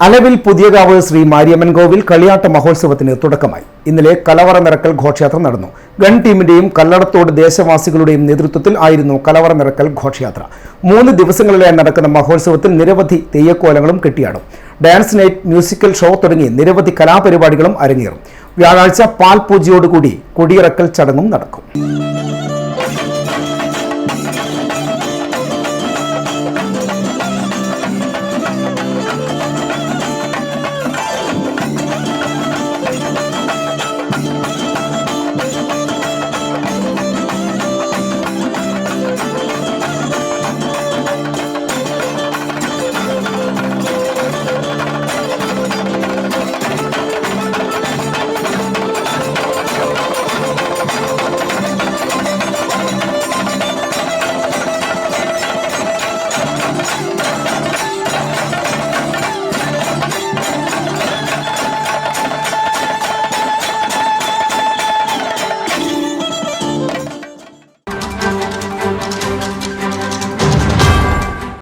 അലവിൽ പുതിയകാവ് ശ്രീ മാരിയമ്മൻ കോവിൽ കളിയാട്ട മഹോത്സവത്തിന് തുടക്കമായി. ഇന്നലെ കലവറ നിറക്കൽ ഘോഷയാത്ര നടന്നു. ഗൺ ടീമിന്റെയും കല്ലടത്തോട് ദേശവാസികളുടെയും നേതൃത്വത്തിൽ ആയിരുന്നു കലവറ നിറക്കൽ ഘോഷയാത്ര. 3 ദിവസങ്ങളിലായി നടക്കുന്ന മഹോത്സവത്തിൽ നിരവധി തെയ്യക്കോലങ്ങളും കെട്ടിയാടും. ഡാൻസ് നൈറ്റ്, മ്യൂസിക്കൽ ഷോ തുടങ്ങി നിരവധി കലാപരിപാടികളും അരങ്ങേറും. വ്യാഴാഴ്ച പാൽ പൂജയോടുകൂടി കൊടിയിറക്കൽ ചടങ്ങും നടക്കും.